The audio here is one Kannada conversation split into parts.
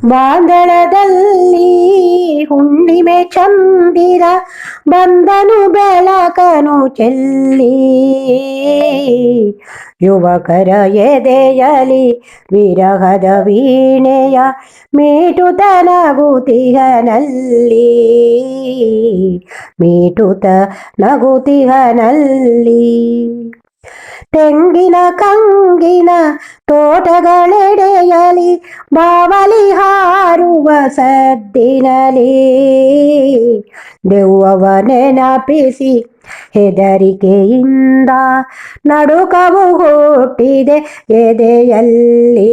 ಬಾಂಧಳದಲ್ಲಿ ಹುಣ್ಣಿಮೆ ಚಂದಿರ ಬಂದನು ಬೆಳಕನು ಚೆಲ್ಲಿ ಯುವಕರ ಎದೆಯಲಿ ವಿರಹದ ವೀಣೆಯ ಮೀಟುತ ನಗುತಿಹನಲ್ಲಿ ಮೀಟುತ ನಗುತಿಹನಲ್ಲಿ ತೆಂಗಿನ ಕಂಗಿನ ತೋಟಗಳೆಡೆಯಲಿ ಬಾವಲಿ ಹಾರುವ ಸದ್ದಿನಲಿ ದೆವ್ವವ ನೆನಪಿಸಿ ಹೆದರಿಕೆಯಿಂದ ನಡುಕವು ಹುಟ್ಟಿದೆ ಎದೆಯಲ್ಲಿ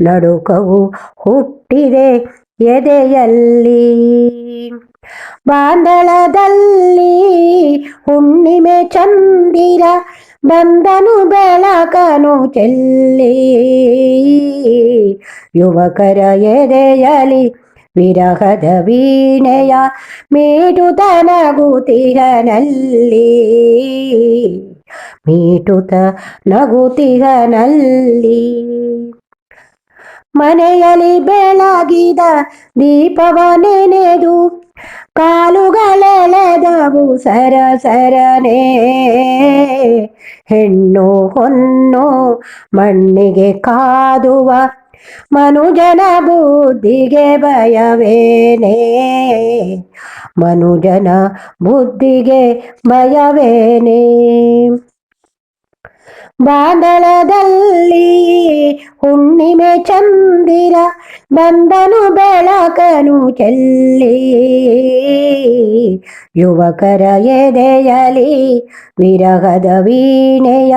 ನಡುಕವು ಹುಟ್ಟಿದೆ ಎದೆಯಲ್ಲಿ ಬಾಂಧಳದಲ್ಲಿ ಹುಣ್ಣಿಮೆ ಚಂದಿರ ಬಂದನು ಬೆಳಕನು ಚೆಲ್ಲಿ ಯುವಕರ ಎದೆಯಲಿ ವಿರಹದ ವೀಣೆಯ ಮೀಟುತ ನಗುತಿಹನಲ್ಲಿ ಮೀಟುತ ನಗುತಿಹನಲ್ಲಿ ಮನೆಯಲ್ಲಿ ಬೆಳಗಿದ ದೀಪವ ನೆನೆದು ಕಾಲುಗಳೆಳೆದವು ಸರಸರನೆ ಹೆಣ್ಣು ಹೊನ್ನು ಮಣ್ಣಿಗೆ ಕಾದುವ ಮನುಜನ ಬುದ್ಧಿಗೆ ಭಯವೇನೆ ಮನುಜನ ಬುದ್ಧಿಗೆ ಭಯವೇನೆ ಬಾಂಧಳದಲ್ಲಿ ಹುಣ್ಣಿಮೆ ಚಂದಿರ ಬಂದನು ಬೆಳಕನು ಚೆಲ್ಲಿ ಯುವಕರ ಎದೆಯಲಿ ವಿರಹದ ವೀಣೆಯ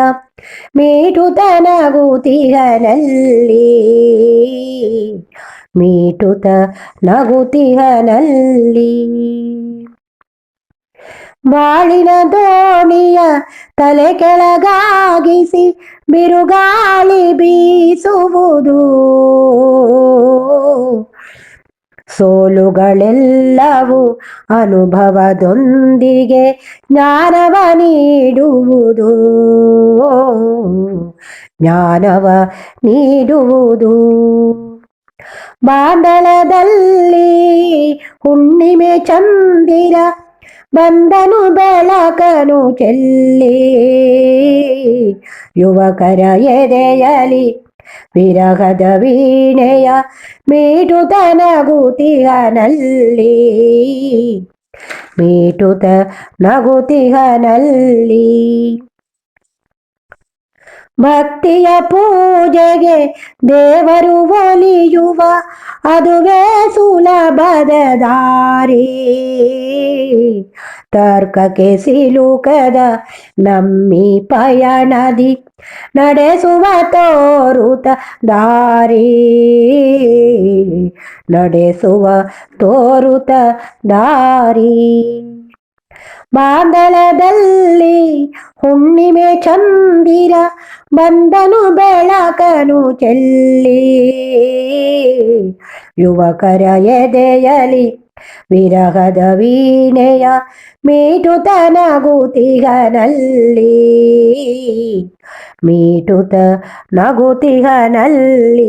ಮೀಟುತ ನಗುತಿಹನಲ್ಲಿ ಮೀಟುತ ನಗುತಿಹನಲ್ಲಿ ಬಾಳಿನ ದೋಣಿಯ ತಲೆ ಕೆಳಗಾಗಿಸಿ ಬಿರುಗಾಳಿ ಬೀಸುವುದು ಸೋಲುಗಳೆಲ್ಲವೂ ಅನುಭವದೊಂದಿಗೆ ಜ್ಞಾನವ ನೀಡುವುದು ಜ್ಞಾನವ ನೀಡುವುದು ಬಾಂಧಳದಲ್ಲಿ ಹುಣ್ಣಿಮೆ ಚಂದಿರ ಬಂದನು ಬೆಳಕನು ಚೆಲ್ಲಿ ಯುವಕರ ಎದೆಯಲಿ ವಿರಹದ ವೀಣೆಯ ಮೀಟುತ ನಗುತಿಹನಲ್ಲಿ ಮೀಟುತ ನಗುತಿಹನಲ್ಲಿ ಭಕ್ತಿಯ ಪೂಜೆಗೆ ದೇವರು ಒಲಿಯುವ ಅದುವೇ ಸುಲಭದ ದಾರಿ ತರ್ಕಕ್ಕೆ ಸಿಲುಕದ ನಮ್ಮಿ ಪಯಣದಿ ನಡೆಸುವ ತೋರುತ ದಾರಿ ನಡೆಸುವ ತೋರುತ ದಾರಿ ಬಾಂಧಳದಲ್ಲಿ ಹುಣ್ಣಿಮೆ ಚಂದಿರ ಬಂದನು ಬೆಳಕನು ಚೆಲ್ಲಿ ಯುವಕರ ಎದೆಯಲಿ ವಿರಹದ ವೀಣೆಯ ಮೀಟುತ ನಗುತಿಹನಲ್ಲಿ ಮೀಟುತ ನಗುತಿಹನಲ್ಲಿ